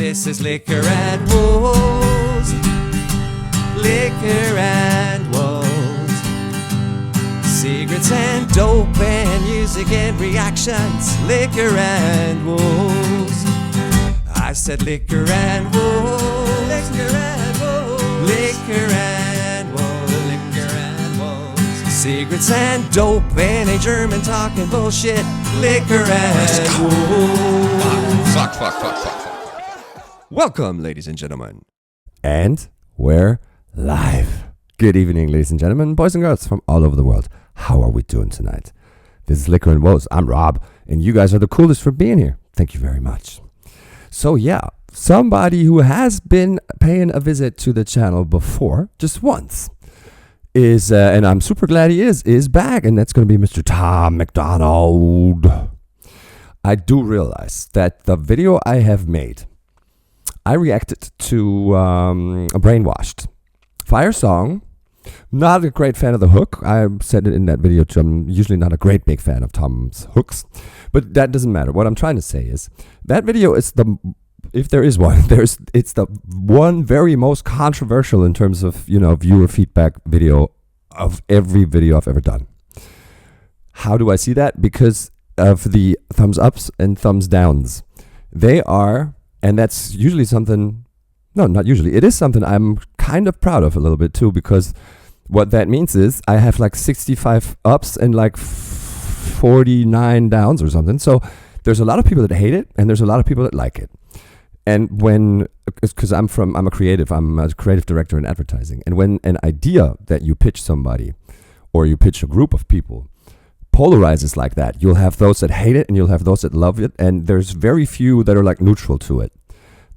This is Liquor and Woes. Liquor and Woes. Secrets and dope and music and reactions. Liquor and Woes. I said liquor and woes. Liquor and woes. Liquor and woes. Liquor and woes. Secrets and dope and a German talking bullshit. Liquor and woes. Fuck. Welcome, ladies and gentlemen. And we're live. Good evening, ladies and gentlemen, boys and girls from all over the world. How are we doing tonight? This is Liquor and Woes. I'm Rob, and you guys are the coolest for being here. Thank you very much. So yeah, somebody who has been paying a visit to the channel before, just once, is, and I'm super glad he is back, and that's going to be Mr. Tom Macdonald. I do realize that the video I have made, I reacted to a Brainwashed Fire song. Not a great fan of the hook. I said it in that video too. I'm usually not a great big fan of Tom's hooks, but that doesn't matter. What I'm trying to say is that video is if there is one, it's the one very most controversial in terms of, viewer feedback video of every video I've ever done. How do I see that? Because of the thumbs ups and thumbs downs. They are, and that's usually something, no, not usually. It is something I'm kind of proud of a little bit too, because what that means is I have like 65 ups and like 49 downs or something. So there's a lot of people that hate it, and there's a lot of people that like it. And because I'm a creative director in advertising. And when an idea that you pitch somebody or you pitch a group of people polarizes like that, you'll have those that hate it and you'll have those that love it. And there's very few that are like neutral to it.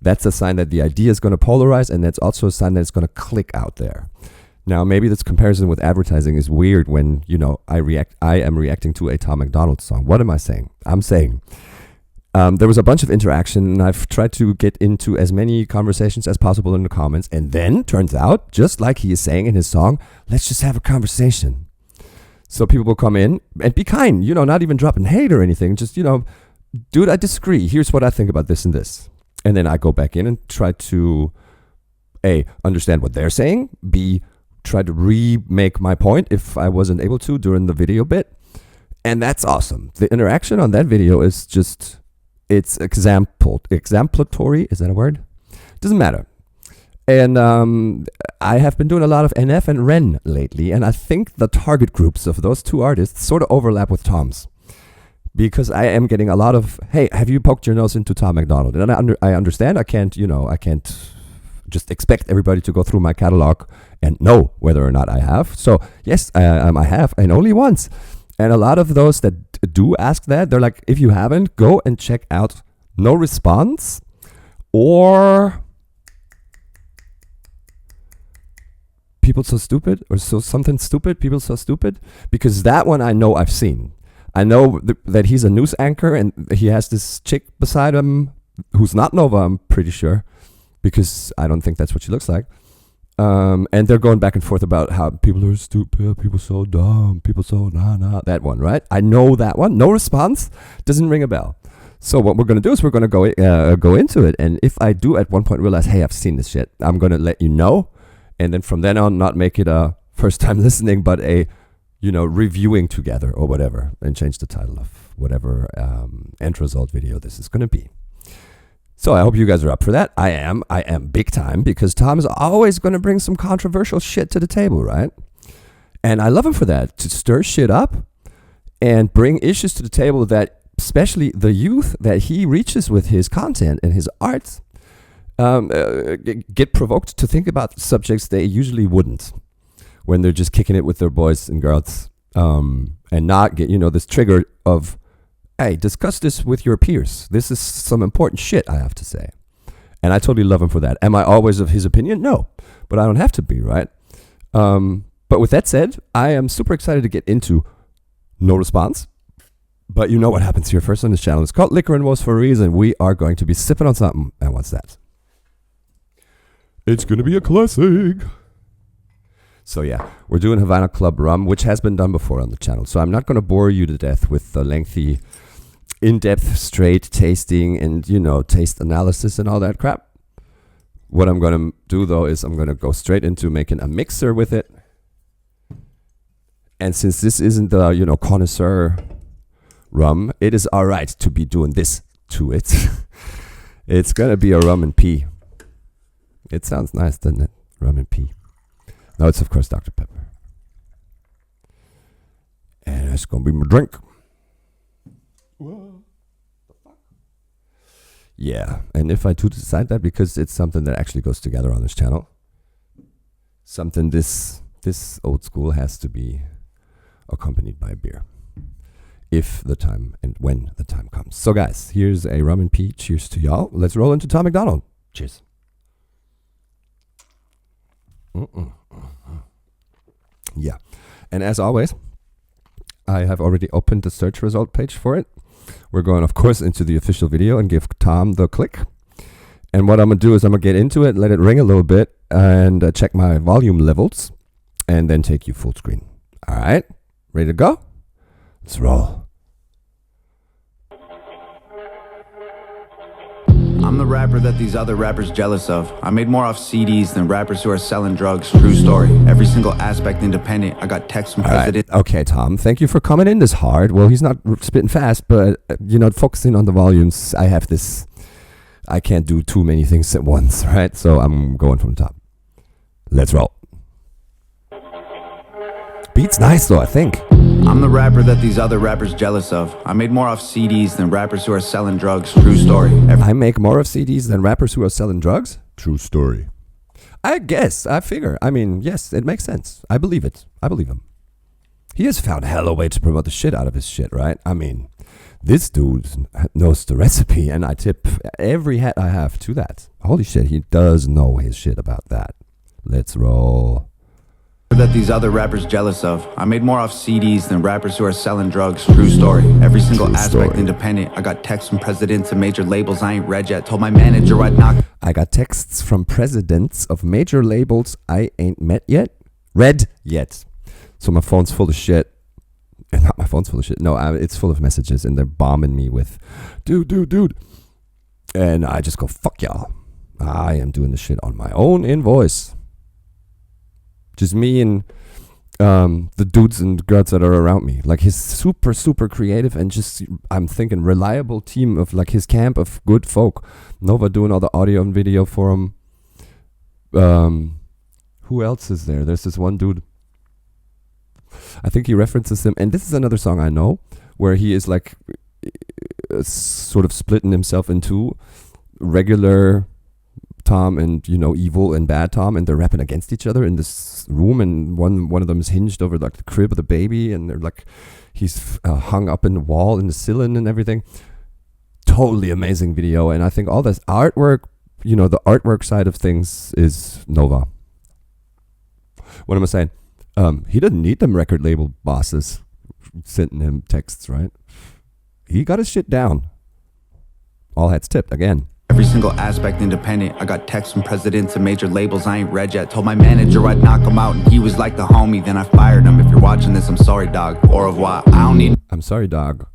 That's a sign that the idea is going to polarize, and that's also a sign that it's going to click out there. Now, maybe this comparison with advertising is weird when, I am reacting to a Tom Macdonald song. What am I saying? I'm saying there was a bunch of interaction, and I've tried to get into as many conversations as possible in the comments. And then, turns out, just like he is saying in his song, let's just have a conversation. So people will come in and be kind, not even dropping hate or anything. Just, dude, I disagree. Here's what I think about this and this. And then I go back in and try to, A, understand what they're saying, B, try to remake my point if I wasn't able to during the video bit. And that's awesome. The interaction on that video is just, it's exemplatory. Is that a word? Doesn't matter. And I have been doing a lot of NF and Ren lately, and I think the target groups of those two artists sort of overlap with Tom's. Because I am getting a lot of, hey, have you poked your nose into Tom Macdonald? And I understand. I can't just expect everybody to go through my catalog and know whether or not I have. So yes, I have, and only once. And a lot of those that do ask that, they're like, if you haven't, go and check out No Response or People So Stupid, or something stupid, People So Stupid, because that one I know I've seen. I know that he's a news anchor, and he has this chick beside him who's not Nova, I'm pretty sure, because I don't think that's what she looks like. And they're going back and forth about how people are stupid, people so dumb, people so nah. That one, right? I know that one. No Response doesn't ring a bell. So what we're going to do is we're going to go into it. And if I do at one point realize, hey, I've seen this shit, I'm going to let you know. And then from then on, not make it a first time listening, but a reviewing together or whatever, and change the title of whatever end result video this is going to be. So I hope you guys are up for that. I am big time, because Tom is always going to bring some controversial shit to the table, right? And I love him for that, to stir shit up and bring issues to the table that, especially the youth that he reaches with his content and his art, get provoked to think about subjects they usually wouldn't, when they're just kicking it with their boys and girls, and not get, this trigger of, hey, discuss this with your peers. This is some important shit, I have to say. And I totally love him for that. Am I always of his opinion? No, but I don't have to be, right? But with that said, I am super excited to get into No Response. But you know what happens here first on this channel. It's called Liquor and Woes for a reason. We are going to be sipping on something. And what's that? It's going to be a classic. So yeah, we're doing Havana Club Rum, which has been done before on the channel. So I'm not going to bore you to death with the lengthy in-depth straight tasting and, taste analysis and all that crap. What I'm going to do, though, is I'm going to go straight into making a mixer with it. And since this isn't the, connoisseur rum, it is all right to be doing this to it. It's going to be a rum and pea. It sounds nice, doesn't it? Rum and pea. No, it's, of course, Dr. Pepper. And it's going to be my drink. Whoa. The fuck? Yeah, and if I do decide that, because it's something that actually goes together on this channel, something this old school has to be accompanied by beer. If the time and when the time comes. So guys, here's a rum and pea. Cheers to y'all. Let's roll into Tom MacDonald. Cheers. Yeah. And as always, I have already opened the search result page for it. We're going, of course, into the official video and give Tom the click. And what I'm going to do is I'm going to get into it, let it ring a little bit, and check my volume levels, and then take you full screen. All right? Ready to go? Let's roll. I'm the rapper that these other rappers jealous of. I made more off CDs than rappers who are selling drugs. True story. Every single aspect independent. I got texts from president. Right. Okay, Tom. Thank you for coming in this hard. Well, he's not spitting fast, but, focusing on the volumes, I have this. I can't do too many things at once, right? So I'm going from the top. Let's roll. Beat's nice, though, I think. I'm the rapper that these other rappers jealous of. I made more off CDs than rappers who are selling drugs. True story. I make more of CDs than rappers who are selling drugs? True story. I guess. I figure. I mean, yes, it makes sense. I believe it. I believe him. He has found hella way to promote the shit out of his shit, right? I mean, this dude knows the recipe, and I tip every hat I have to that. Holy shit, he does know his shit about that. Let's roll. That these other rappers jealous of. I made more off CDs than rappers who are selling drugs. True story. Every single aspect independent. I got texts from presidents of major labels I ain't read yet. Told my manager I'd knock. I got texts from presidents of major labels I ain't read yet. So my phone's full of shit. Not my phone's full of shit. No, it's full of messages, and they're bombing me with, dude. And I just go, fuck y'all. I am doing this shit on my own invoice. Just me and the dudes and girls that are around me. Like his super creative and just, I'm thinking, reliable team of like his camp of good folk. Nova doing all the audio and video for him. Who else is there? There's this one dude. I think he references him. And this is another song I know where he is like sort of splitting himself into regular Tom and, evil and bad Tom, and they're rapping against each other in this room, and one of them is hinged over like the crib of the baby, and they're like, he's hung up in the wall in the ceiling and everything. Totally amazing video, and I think all this artwork, the artwork side of things is Nova. What am I saying? He doesn't need them record label bosses sending him texts, right? He got his shit down. All hats tipped again. Every single aspect independent. I got texts from presidents of major labels I ain't read yet. Told my manager I'd knock him out, and he was like the homie. Then I fired him. If you're watching this, I'm sorry, dog. Au revoir. I don't need. I'm sorry, dog.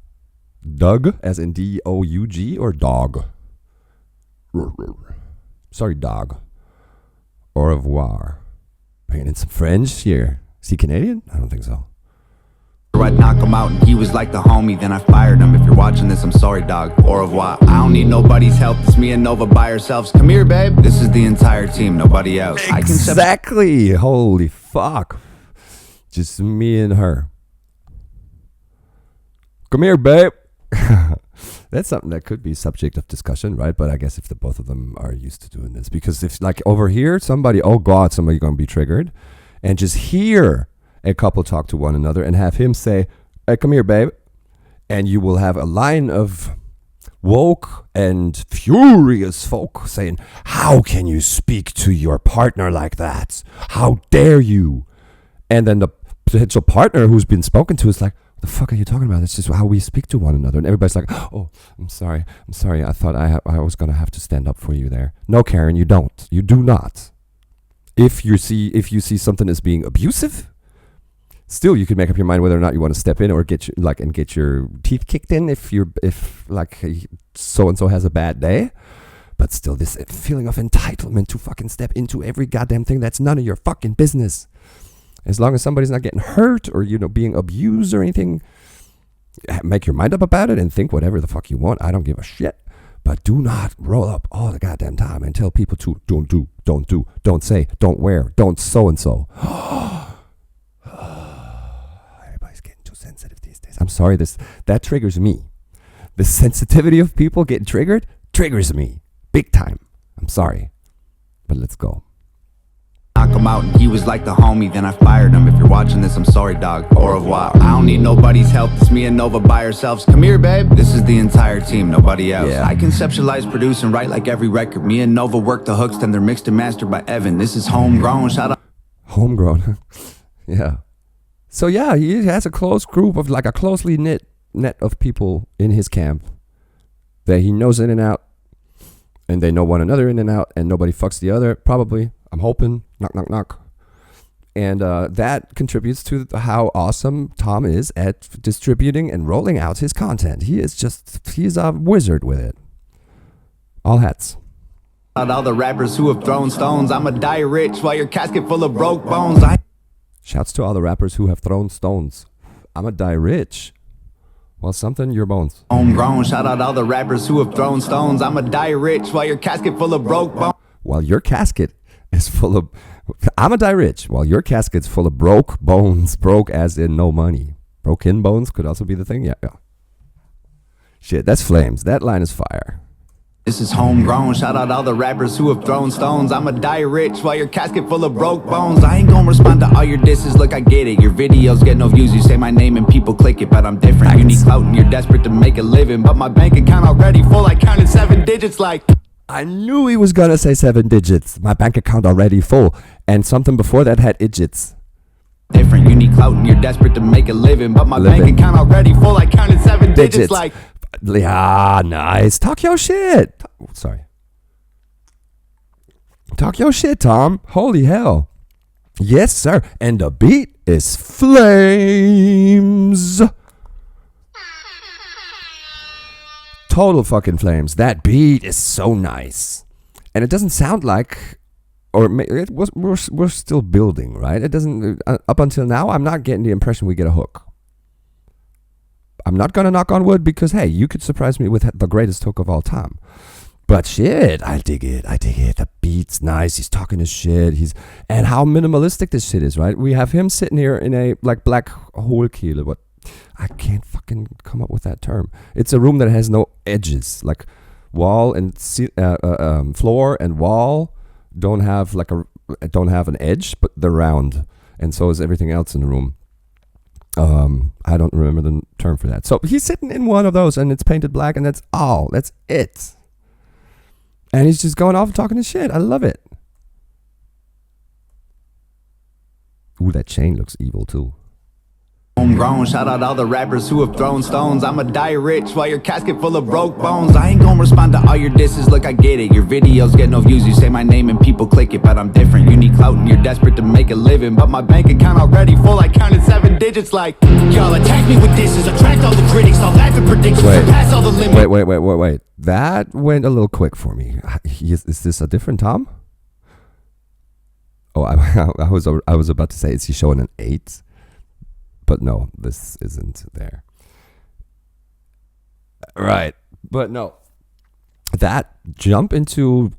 Doug, as in D-O-U-G, or dog? Sorry, dog. Au revoir. Bringing in some French here. Is he Canadian? I don't think so. I'd knock him out, and he was like the homie. Then I fired him. If you're watching this, I'm sorry, dog. Au revoir. I don't need nobody's help. It's me and Nova by ourselves. Come here, babe. This is the entire team, nobody else. Exactly. Holy fuck. Just me and her. Come here, babe. That's something that could be subject of discussion, right? But I guess if the both of them are used to doing this, because if like over here, somebody going to be triggered, and just hear a couple talk to one another and have him say, hey, come here, babe. And you will have a line of woke and furious folk saying, how can you speak to your partner like that? How dare you? And then the potential partner who's been spoken to is like, what the fuck are you talking about? It's just how we speak to one another. And everybody's like, oh, I'm sorry. I thought I was going to have to stand up for you there. No, Karen, you don't. You do not. If you see something as being abusive, Still, you could make up your mind whether or not you want to step in or get your teeth kicked in if so and so has a bad day. But still, this feeling of entitlement to fucking step into every goddamn thing that's none of your fucking business. As long as somebody's not getting hurt or being abused or anything, make your mind up about it and think whatever the fuck you want. I don't give a shit. But do not roll up all the goddamn time and tell people to don't do, don't say, don't wear, don't so and so. Everybody's getting too sensitive these days. I'm sorry, that triggers me. The sensitivity of people getting triggered triggers me big time. I'm sorry, but let's go. Knock him out and he was like the homie, then I fired him. If you're watching this, I'm sorry, dog. Au revoir. I don't need nobody's help. It's me and Nova by ourselves. Come here, babe. This is the entire team, nobody else. Yeah. I conceptualize, produce, and write like every record. Me and Nova work the hooks, then they're mixed and mastered by Evan. This is homegrown. Shout out. Homegrown. Yeah. So yeah, he has a close group of a closely knit net of people in his camp that he knows in and out, and they know one another in and out, and nobody fucks the other, probably. I'm hoping. Knock, knock, knock. And that contributes to how awesome Tom is at distributing and rolling out his content. He's a wizard with it. All hats. All the rappers who have thrown stones. I'ma die rich while your casket full of broke bones. Shouts to all the rappers who have thrown stones. I'ma die rich. Well, something your bones. Homegrown. Shout out all the rappers who have thrown stones. I'ma die rich while your casket full of broke bones. While your casket is full of... I'ma die rich while your casket's full of broke bones. Broke as in no money. Broken bones could also be the thing. Yeah. Shit, that's flames. That line is fire. This is homegrown. Shout out all the rappers who have thrown stones. I'ma die rich while your casket full of broke bones. I ain't gonna respond to all your disses. Look, I get it. Your videos get no views. You say my name and people click it, but I'm different. You need clout and you're desperate to make a living, but my bank account already full. I counted 7 digits like... I knew he was gonna say 7 digits. My bank account already full. And something before that had idiots. Different. You need clout and you're desperate to make a living, but my bank account already full. I counted 7 digits like... Yeah, nice. Talk your shit. Sorry. Talk your shit, Tom. Holy hell. Yes, sir. And the beat is flames. Total fucking flames. That beat is so nice. And it doesn't sound like... we're still building, right? It doesn't... up until now, I'm not getting the impression we get a hook. I'm not going to knock on wood because, hey, you could surprise me with the greatest hook of all time. But shit, I dig it. The beat's nice. He's talking his shit. And how minimalistic this shit is, right? We have him sitting here in a black hole keel. What? I can't fucking come up with that term. It's a room that has no edges. Like wall and floor and wall don't have an edge, but they're round. And so is everything else in the room. I don't remember the term for that. So he's sitting in one of those and it's painted black and that's all. That's it. And he's just going off and talking his shit. I love it. Ooh, that chain looks evil too. Homegrown. Shout out all the rappers who have thrown stones. I'ma die rich while your casket full of broke bones. I ain't gonna respond to all your disses. Look, I get it. Your videos get no views. You say my name and people click it, but I'm different. You need clout and you're desperate to make a living, but my bank account already full. I counted 7 digits like... Y'all attack me with disses. Attract all the critics. I'll laugh at predictions. Surpass all the limits. Wait. That went a little quick for me. Is this a different Tom? Oh, I was about to say, is he showing an 8? But no, this isn't there. Right. But no. That jump into...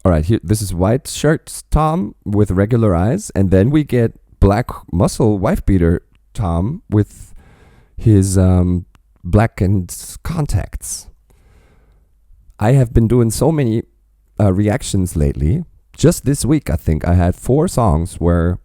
All right, here. This is white shirt Tom with regular eyes. And then we get black muscle wife beater Tom with his blackened contacts. I have been doing so many reactions lately. Just this week, I think, I had 4 songs where...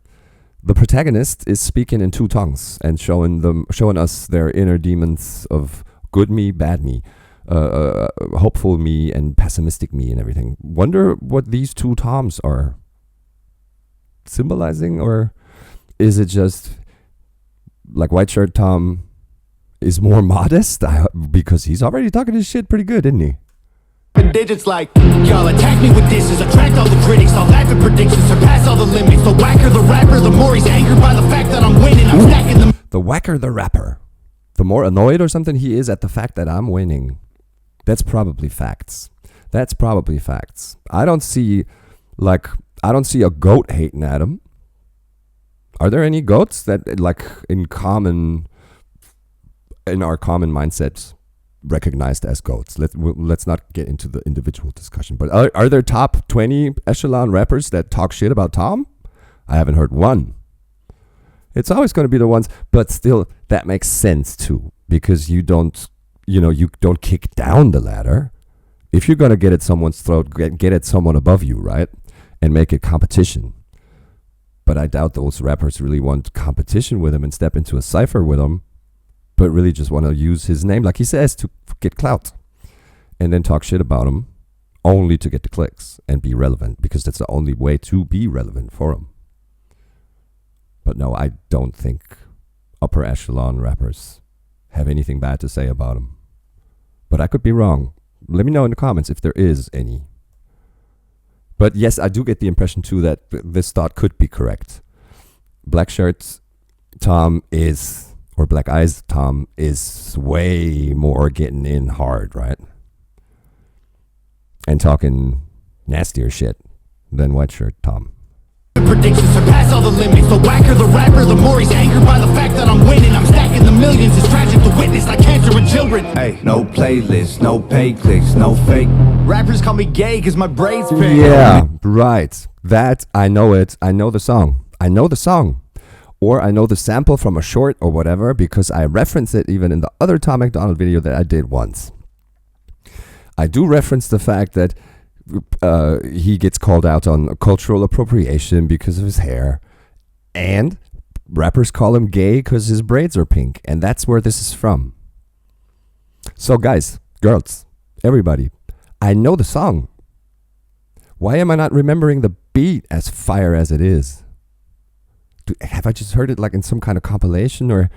the protagonist is speaking in 2 tongues and showing us their inner demons of good me, bad me, hopeful me, and pessimistic me, and everything. Wonder what these 2 Toms are symbolizing, or is it just like white shirt Tom is more modest because he's already talking his shit pretty good, isn't he? digits like y'all attack me with disses, attract all the critics, I'll laugh at predictions, surpass all the limits. The whacker the rapper, the more he's angered by the fact that I'm winning. I'm stacking them. The whacker the rapper, the more annoyed or something he is at the fact that I'm winning. That's probably facts. That's probably facts. I don't see a goat hating at him. Are there any goats that like in our common mindsets recognized as goats? Let's not get into the individual discussion, but are there top 20 echelon rappers that talk shit about Tom? I haven't heard one. It's always going to be the ones, but still that makes sense too, because you don't kick down the ladder. If you're going to get at someone's throat, get at someone above you, right? And make it competition. But I doubt those rappers really want competition with him and step into a cypher with him, but really just want to use his name, like he says, to get clout. And then talk shit about him only to get the clicks and be relevant, because that's the only way to be relevant for him. But no, I don't think upper echelon rappers have anything bad to say about him. But I could be wrong. Let me know in the comments if there is any. But yes, I do get the impression too that this thought could be correct. Black Shirts Tom is, or Black Eyes Tom is way more getting in hard, right? And talking nastier shit than White Shirt Tom. Predictions surpass all the limits. The whacker the rapper, the more he's angered by the fact that I'm winning. I'm stacking the millions. It's tragic to witness, like cancer in children. Hey, no playlist, no paid clicks, no fake. Rappers call me gay cause my braids pink. Yeah, right. That, I know it. I know the song. I know the song. Or I know the sample from a short or whatever, because I reference it even in the other Tom Macdonald video that I did once. I do reference the fact that he gets called out on cultural appropriation because of his hair, and rappers call him gay because his braids are pink, and that's where this is from. So guys, girls, everybody, I know the song. Why am I not remembering the beat as fire as it is? Have I just heard it like in some kind of compilation or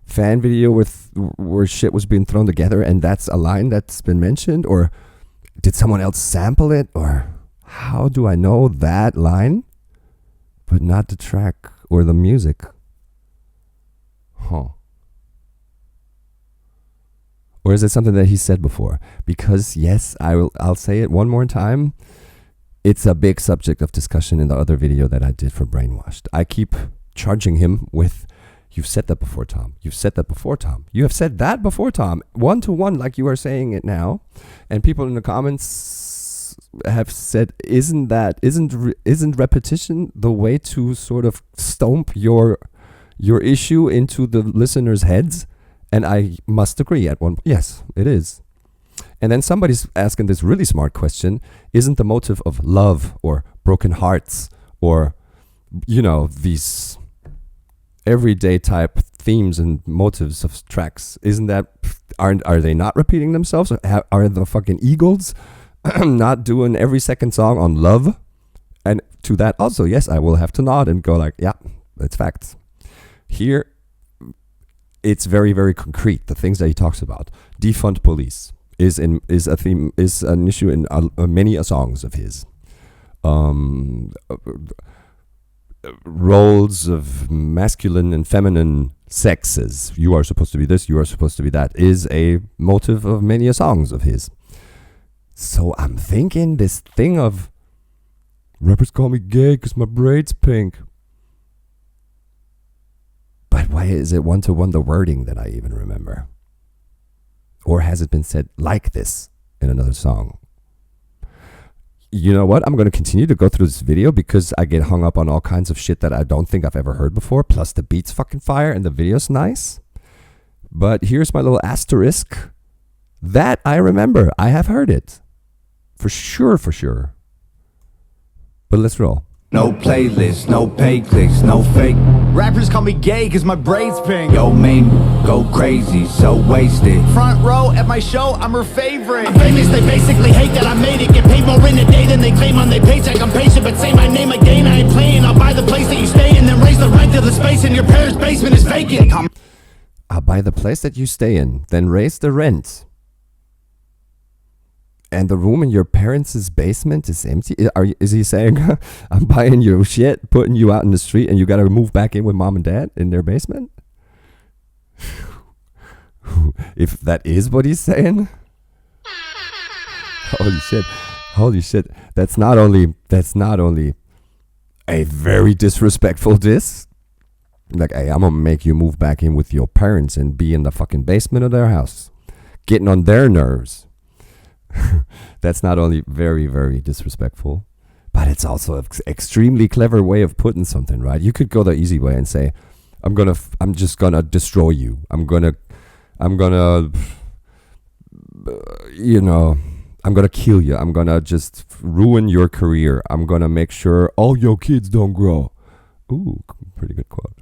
fan video where shit was being thrown together and that's a line that's been mentioned? Or did someone else sample it? Or how do I know that line but not the track or the music? Huh. Or is it something that he said before? Because yes, I'll say it one more time. It's a big subject of discussion in the other video that I did for Brainwashed. I keep charging him with, you've said that before, Tom. You've said that before, Tom. You have said that before, Tom. 1-to-1, like you are saying it now. And people in the comments have said, isn't repetition the way to sort of stomp your issue into the listeners' heads? And I must agree at one point. Yes, it is. And then somebody's asking this really smart question. Isn't the motive of love or broken hearts or, these everyday type themes and motives of tracks, are they not repeating themselves? Are the fucking Eagles not doing every second song on love? And to that also, yes, I will have to nod and go like, yeah, that's facts. Here, it's very, very concrete. The things that he talks about. Defund police is an issue in many songs of his. Roles of masculine and feminine sexes. You are supposed to be this, you are supposed to be that, is a motive of many songs of his. So I'm thinking this thing of rappers call me gay because my braid's pink. But why is it 1-to-1 the wording that I even remember? Or has it been said like this in another song? You know what? I'm going to continue to go through this video because I get hung up on all kinds of shit that I don't think I've ever heard before. Plus the beat's fucking fire and the video's nice. But here's my little asterisk. That I remember. I have heard it. For sure, for sure. But let's roll. No playlist, no paid clicks, no fake. Rappers call me gay cause my braids pink. Yo, main go crazy, so wasted. Front row at my show, I'm her favorite. I'm famous, they basically hate that I made it. Get paid more in a day than they claim on their paycheck. I'm patient, but say my name again, I ain't playing. I'll buy the place that you stay in, then raise the rent to the space in your parents' basement is vacant. I'll buy the place that you stay in, then raise the rent. And the room in your parents' basement is empty. Is he saying, I'm buying your shit, putting you out in the street, and you got to move back in with mom and dad in their basement? If that is what he's saying, holy shit. That's not only a very disrespectful diss. Like, hey, I'm gonna make you move back in with your parents and be in the fucking basement of their house, getting on their nerves. That's not only very, very disrespectful, but it's also an extremely clever way of putting something, right? You could go the easy way and say, I'm just gonna destroy you. I'm gonna kill you. I'm gonna just ruin your career. I'm gonna make sure all your kids don't grow. Ooh, pretty good quote.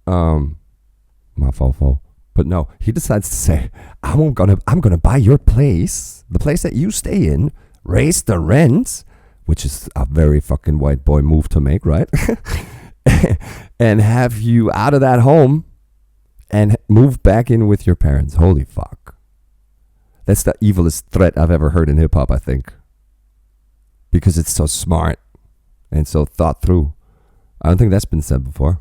My fault. But no, he decides to say, I'm gonna buy your place, the place that you stay in, raise the rent, which is a very fucking white boy move to make, right? And have you out of that home and move back in with your parents. Holy fuck. That's the evilest threat I've ever heard in hip hop, I think. Because it's so smart and so thought through. I don't think that's been said before.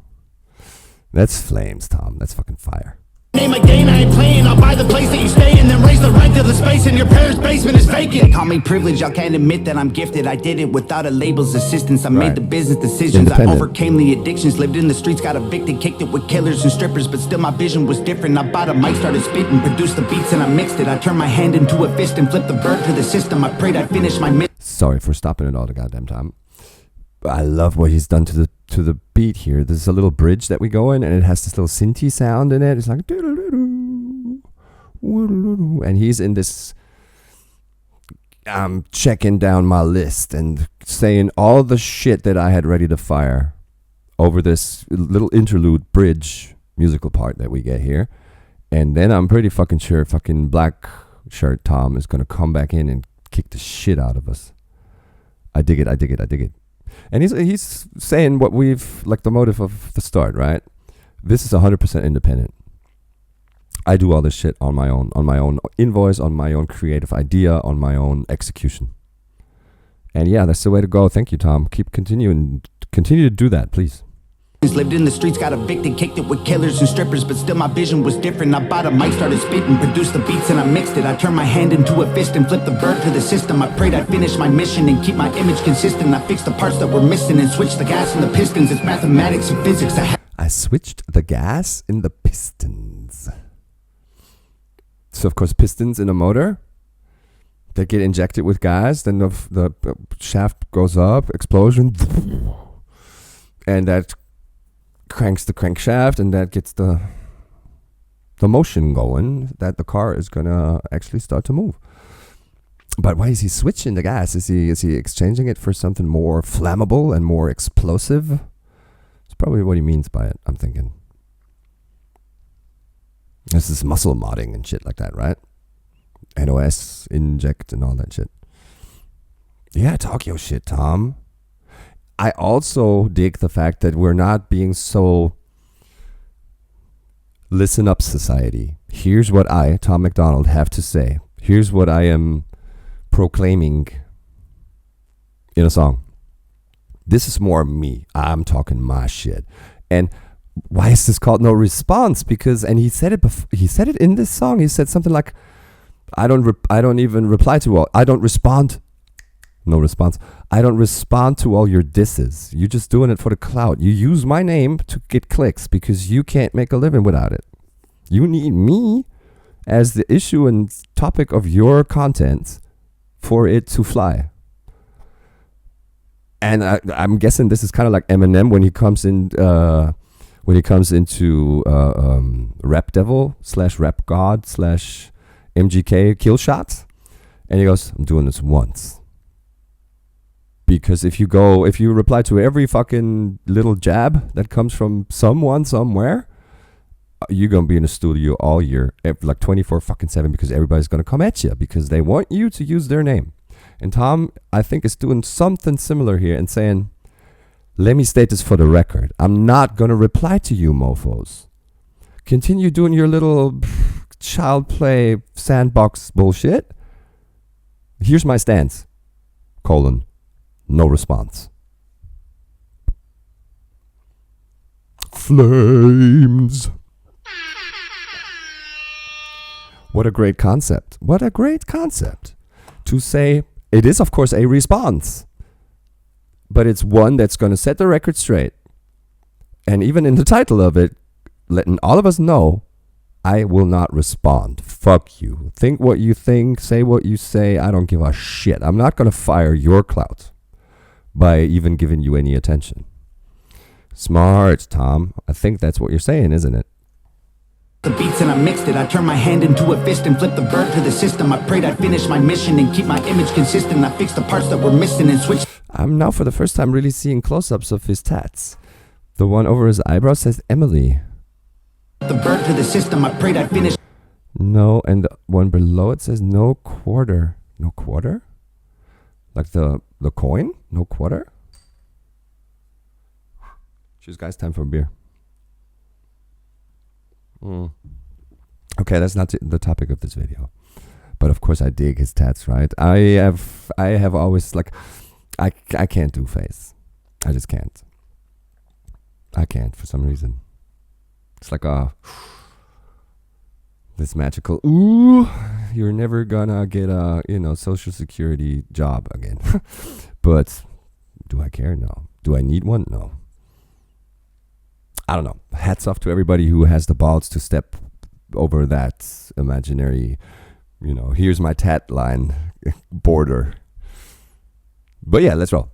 That's flames, Tom. That's fucking fire. Name a game, I ain't playing. I'll buy the place that you stay in, then raise the rent till the space in your parents' basement is vacant. Call me privileged, y'all can't admit that I'm gifted. I did it without a label's assistance. I made the business decisions. I overcame the addictions, lived in the streets, got evicted, kicked it with killers and strippers, but still my vision was different. I bought a mic, started spitting, produced the beats and I mixed it. I turned my hand into a fist and flipped the bird to the system. I prayed I'd finish my mission. Sorry for stopping it all the goddamn time. I love what he's done to the beat here. There's a little bridge that we go in, and it has this little synthy sound in it. It's like, and he's in this, I'm checking down my list and saying all the shit that I had ready to fire over this little interlude bridge musical part that we get here. And then I'm pretty fucking sure fucking black shirt Tom is going to come back in and kick the shit out of us. I dig it. And he's saying what we've, like the motive of the start, right? This is 100% independent. I do all this shit on my own invoice, on my own creative idea, on my own execution. And yeah, that's the way to go. Thank you, Tom. Continue to do that, please. Lived in the streets, got evicted, kicked it with killers and strippers, but still my vision was different. I bought a mic, started spitting, produced the beats and I mixed it. I turned my hand into a fist and flipped the bird to the system. I prayed I'd finish my mission and keep my image consistent. I fixed the parts that were missing and switched the gas and the pistons. It's mathematics and physics. I switched the gas in the pistons. So of course pistons in a motor, they get injected with gas, then the shaft goes up, explosion, and that cranks the crankshaft, and that gets the motion going that the car is gonna actually start to move. But why is he switching the gas? Is he exchanging it for something more flammable and more explosive? It's probably what he means by it, I'm thinking. This is muscle modding and shit like that, right? NOS, inject, and all that shit. Yeah, talk your shit, Tom. I also dig the fact that we're not being so listen up society. Here's what I, Tom Macdonald, have to say. Here's what I am proclaiming in a song. This is more me. I'm talking my shit. And why is this called No Response? Because, and he said it before, he said it in this song. He said something like, I don't even reply to all. I don't respond. No response. I don't respond to all your disses. You're just doing it for the clout. You use my name to get clicks because you can't make a living without it. You need me as the issue and topic of your content for it to fly. And I'm guessing this is kind of like Eminem when he comes in, into Rap Devil / Rap God / MGK kill shots, and he goes, I'm doing this once. Because if you reply to every fucking little jab that comes from someone somewhere, you're going to be in the studio all year, like 24/7, because everybody's going to come at you because they want you to use their name. And Tom, I think, is doing something similar here and saying, let me state this for the record. I'm not going to reply to you mofos. Continue doing your little child play sandbox bullshit. Here's my stance. : no response. Flames. What a great concept. What a great concept. To say it is, of course, a response, but it's one that's going to set the record straight. And even in the title of it, letting all of us know, I will not respond. Fuck you. Think what you think. Say what you say. I don't give a shit. I'm not going to fire your clout by even giving you any attention. Smart, Tom. I think that's what you're saying, isn't it? The beats and I mixed it. I turned my hand into a fist and flipped the bird to the system. I prayed I'd finish my mission and keep my image consistent. I fixed the parts that were missing and switched. I'm now for the first time really seeing close-ups of his tats. The one over his eyebrow says Emily. The bird to the system. I prayed I'd finish. No, and the one below it says no quarter. No quarter? Like the coin? No quarter? Cheers, guys. Time for a beer. Okay, that's not the topic of this video. But of course I dig his tats, right? I have always, like, I can't do face. I just can't. I can't for some reason. It's like this magical, ooh, you're never gonna get a, social security job again. But do I care? No. Do I need one? No. I don't know. Hats off to everybody who has the balls to step over that imaginary, here's my tat line border. But yeah, let's roll.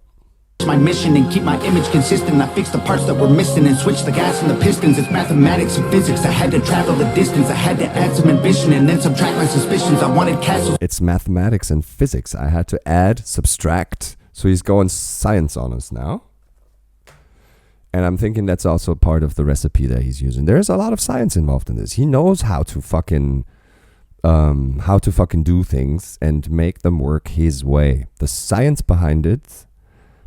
My mission and keep my image consistent. I fixed the parts that were missing and switched the gas and the pistons. It's mathematics and physics. I had to travel the distance. I had to add some ambition and then subtract my suspicions. I wanted castles. It's mathematics and physics. I had to add, subtract. So he's going science on us now. And I'm thinking that's also part of the recipe that he's using. There's a lot of science involved in this. He knows how to fucking do things and make them work his way. The science behind it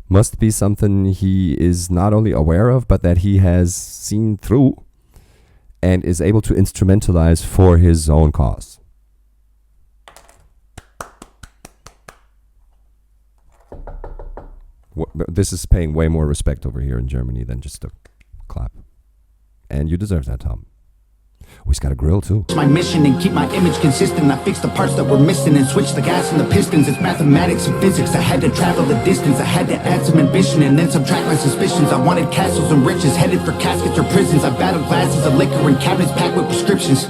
must be something he is not only aware of, but that he has seen through and is able to instrumentalize for his own cause. This is paying way more respect over here in Germany than just a clap. And you deserve that, Tom. Oh, he's got a grill too. My mission and keep my image consistent. I fixed the parts that were missing and switched the gas and the pistons. It's mathematics and physics. I had to travel the distance. I had to add some ambition and then subtract my suspicions. I wanted castles and riches, headed for caskets or prisons. I battled glasses of liquor and cabinets packed with prescriptions.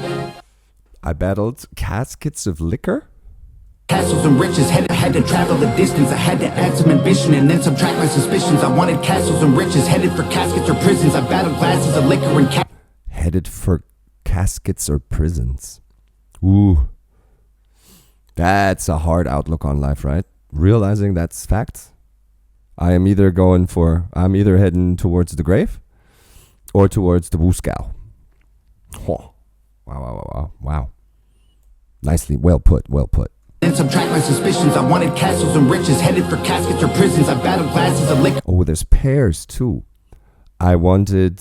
I battled caskets of liquor? Castles and riches, had to travel the distance. I had to add some ambition and then subtract my suspicions. I wanted castles and riches, headed for caskets or prisons. I battled glasses of liquor and headed for caskets or prisons. Ooh. That's a hard outlook on life, right? Realizing that's fact. I'm either heading towards the grave or towards the Wuskau. Oh. Wow. Nicely, well put. Then subtract my suspicions. I wanted castles and riches, headed for caskets or prisons. I battled glasses of liquor. Oh, there's pears too. I wanted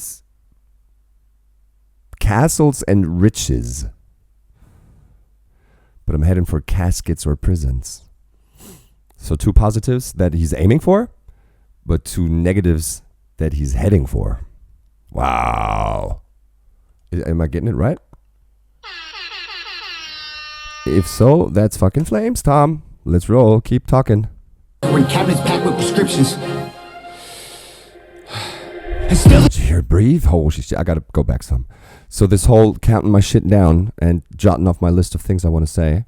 castles and riches, but I'm heading for caskets or prisons. So 2 positives that he's aiming for, but 2 negatives that he's heading for. Wow. Am I getting it right? If so, that's fucking flames, Tom. Let's roll. Keep talking. We're in cabinets packed with prescriptions. And still, did you hear it breathe? Holy shit. I gotta go back some. So this whole counting my shit down and jotting off my list of things I want to say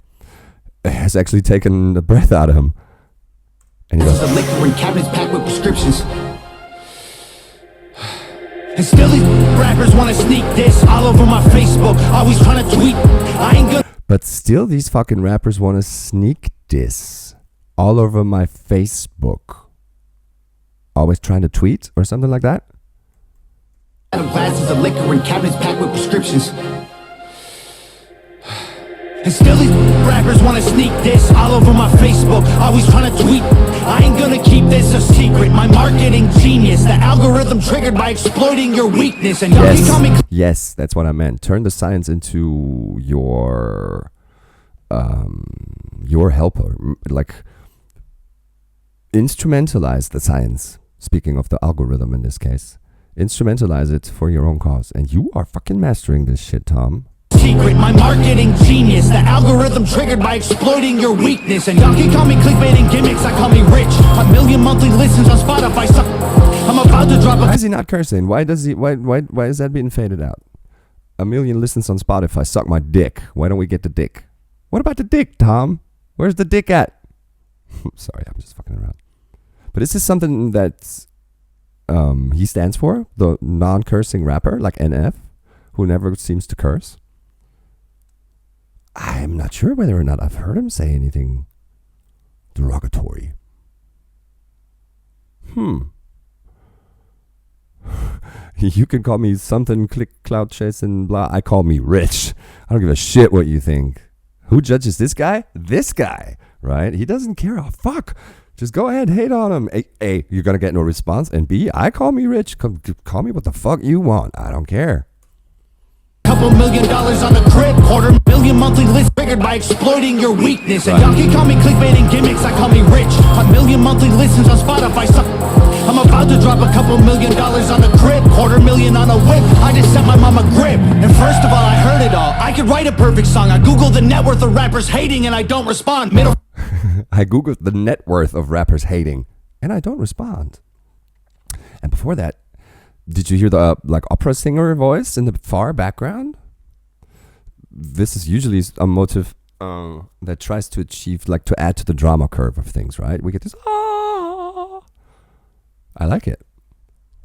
has actually taken the breath out of him. And he goes, the liquor in cabinets packed with prescriptions. And still these rappers want to sneak this all over my Facebook. Always trying to tweet. I ain't gonna. But still, these fucking rappers want to sneak diss all over my Facebook. Always trying to tweet or something like that? Glasses of liquor and cabinets packed with prescriptions. And still these rappers want to sneak this all over my Facebook. Always trying to tweet. I ain't gonna keep this a secret. My marketing genius. The algorithm triggered by exploiting your weakness. And y'all call me. Yes, that's what I meant. Turn the science into your your helper, like instrumentalize the science. Speaking of the algorithm in this case, instrumentalize it for your own cause. And you are fucking mastering this shit, Tom. Secret, my marketing genius. The algorithm triggered by exploiting your weakness. And y'all can call me clickbaiting gimmicks, I call me rich. 1 million monthly listens on Spotify. I'm about to drop Why is he not cursing? Why is that being faded out? 1 million listens on Spotify. Suck my dick. Why don't we get the dick? What about the dick, Tom? Where's the dick at? Sorry, I'm just fucking around. But is this something that he stands for? The non-cursing rapper, like NF, who never seems to curse? I'm not sure whether or not I've heard him say anything derogatory. You can call me something, click, cloud chasing, blah. I call me rich. I don't give a shit what you think. Who judges this guy? This guy, right? He doesn't care. Oh, fuck. Just go ahead, hate on him. A, you're going to get no response. And B, I call me rich. Call me what the fuck you want. I don't care. Couple $1 million on the crib, 250,000 monthly list triggered by exploiting your weakness. And y'all can call me clickbaiting gimmicks, I call me rich. 1 million monthly listens on Spotify. I'm about to drop a couple $1 million on the crib, 250,000 on a whip. I just sent my mom a grip. And first of all, I heard it all. I could write a perfect song. I Googled the net worth of rappers hating and I don't respond. I Googled the net worth of rappers hating and I don't respond. And before that, did you hear the opera singer voice in the far background? This is usually a motive that tries to achieve, to add to the drama curve of things, right? We get this, ah. I like it.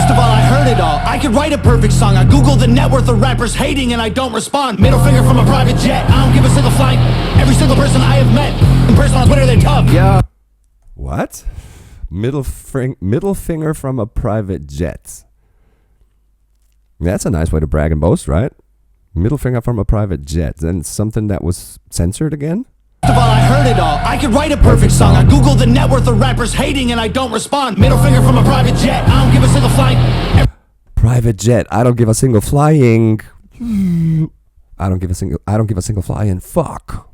First of all, I heard it all. I could write a perfect song. I Googled the net worth of rappers hating and I don't respond. Middle finger from a private jet. I don't give a single flight. Every single person I have met in person on Twitter, they're tough. Yeah. What? Middle finger from a private jet. That's a nice way to brag and boast, right? Middle finger from a private jet. Then something that was censored again? First of all, I heard it all. I could write a perfect song. I Googled the net worth of rappers hating and I don't respond. Middle finger from a private jet. I don't give a single flight. Private jet. I don't give a single flying. I don't give a single flying. Fuck.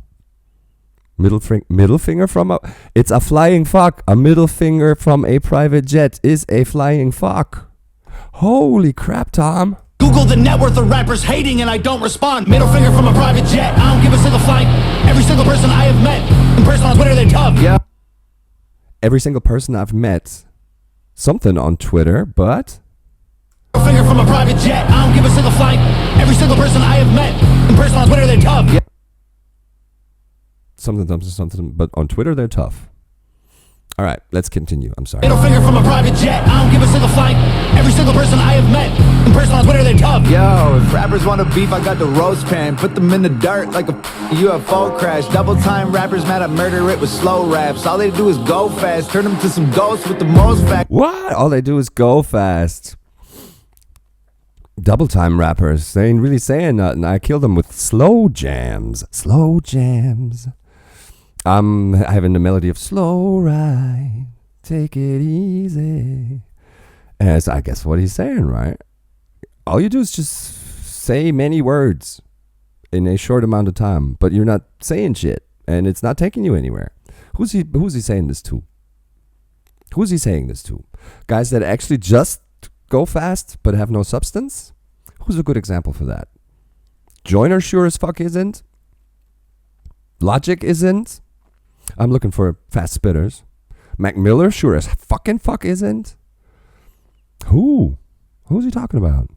Middle finger from a... It's a flying fuck. A middle finger from a private jet is a flying fuck. Holy crap, Tom. Google the net worth of rappers hating and I don't respond. Middle finger from a private jet. I don't give a single flight. Every single person I have met in person on Twitter, they're tough. Yeah. Every single person I've met. Something on Twitter, but... Middle finger from a private jet. I don't give a single flight. Every single person I have met in person on Twitter, they're tough. Yeah. Something, but on Twitter, they're tough. All right, let's continue. I'm sorry. Middle finger from a private jet. I don't give a single flight. Every single person I have met in person on Twitter, they're tough. Yo, if rappers want to beef, I got the roast pan. Put them in the dirt like a UFO crash. Double time rappers mad at murder it with slow raps. All they do is go fast. Turn them to some ghosts with the most fact. What? All they do is go fast. Double time rappers. They ain't really saying nothing. I kill them with slow jams. Slow jams. I'm having the melody of slow ride, take it easy. And that's, I guess, what he's saying, right? All you do is just say many words in a short amount of time, but you're not saying shit, and it's not taking you anywhere. Who's he saying this to? Who's he saying this to? Guys that actually just go fast but have no substance? Who's a good example for that? Joyner sure as fuck isn't. Logic isn't. I'm looking for fast spitters. Mac Miller sure as fucking fuck isn't. Who's he talking about?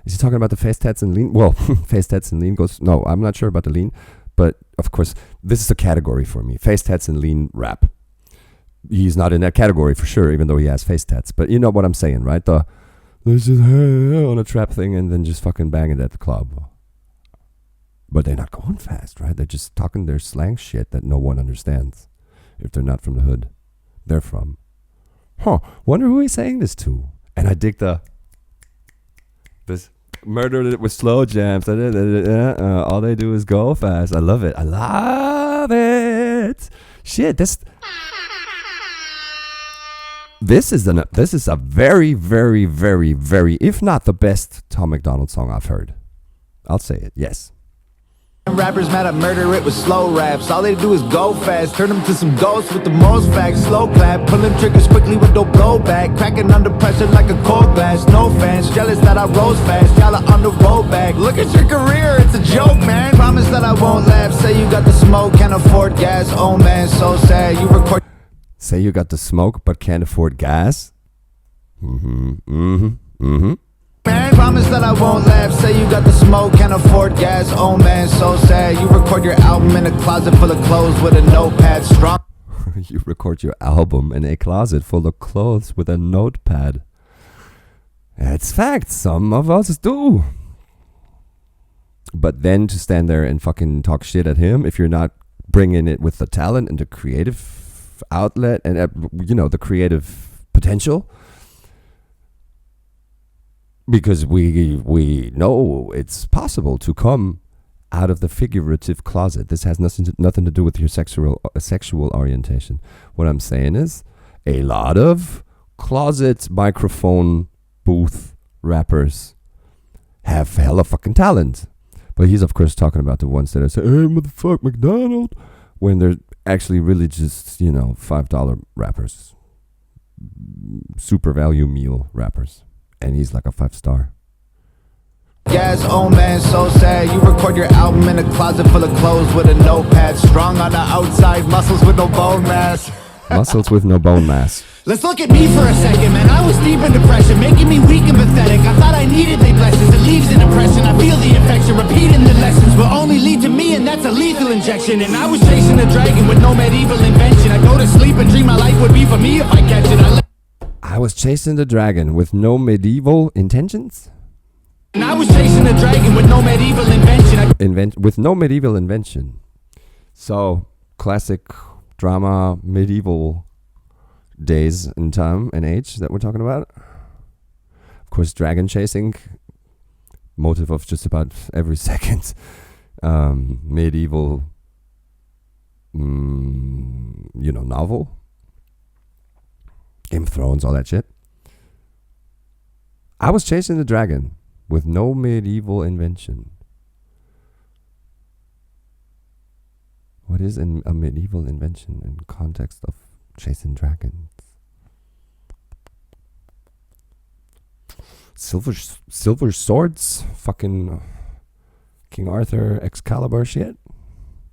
Is he talking about the face tats and lean? Well, face tats and lean goes... No, I'm not sure about the lean. But, of course, this is a category for me. Face tats and lean rap. He's not in that category for sure, even though he has face tats. But you know what I'm saying, right? Let's just on a trap thing and then just fucking bang it at the club. But they're not going fast, right? They're just talking their slang shit that no one understands. If they're not from the hood they're from. Wonder who he's saying this to. And I dig this murdered it with slow jams. All they do is go fast. I love it. I love it. Shit, this is a very, very, very, very, if not the best Tom Macdonald song I've heard. I'll say it, yes. Rappers mad I murder it with slow raps. All they do is go fast, turn them to some ghosts with the most facts. Slow clap, pulling triggers quickly with no blowback. Cracking under pressure like a cold glass. No fans, jealous that I rose fast. Y'all are on the road back. Look at your career, it's a joke, man. Promise that I won't laugh. Say you got the smoke, can't afford gas. Oh man, so sad. You record. Say you got the smoke but can't afford gas. Man, promise that I won't laugh. Say you got the smoke, can't afford gas. Oh man, so sad. You record your album in a closet full of clothes with a notepad. Strong. You record your album in a closet full of clothes with a notepad. It's fact. Some of us do. But then to stand there and fucking talk shit at him, if you're not bringing it with the talent and the creative outlet and the creative potential, because we know it's possible to come out of the figurative closet. This has nothing to do with your sexual orientation. What I'm saying is, a lot of closet microphone booth rappers have hella fucking talent. But he's of course talking about the ones that are saying, "Hey, motherfuck, Macdonald," when they're actually really just, $5 rappers, super value meal rappers. And he's like a 5-star. Yes, oh man, so sad. You record your album in a closet full of clothes with a notepad. Strong on the outside, muscles with no bone mass. Muscles with no bone mass. Let's look at me for a second, man. I was deep in depression, making me weak and pathetic. I thought I needed their blessings. It leaves an impression. I feel the infection. Repeating the lessons will only lead to me, and that's a lethal injection. And I was chasing a dragon with no medieval invention. I go to sleep and dream my life would be for me if I catch it. I was chasing the dragon with no medieval intentions? And I was chasing the dragon with no medieval invention. With no medieval invention. So, classic drama, medieval days and time and age that we're talking about. Of course, dragon chasing, motive of just about every second. Medieval, novel. Game of Thrones, all that shit. I was chasing the dragon with no medieval invention. What is a medieval invention in context of chasing dragons? Silver swords? Fucking King Arthur, Excalibur shit?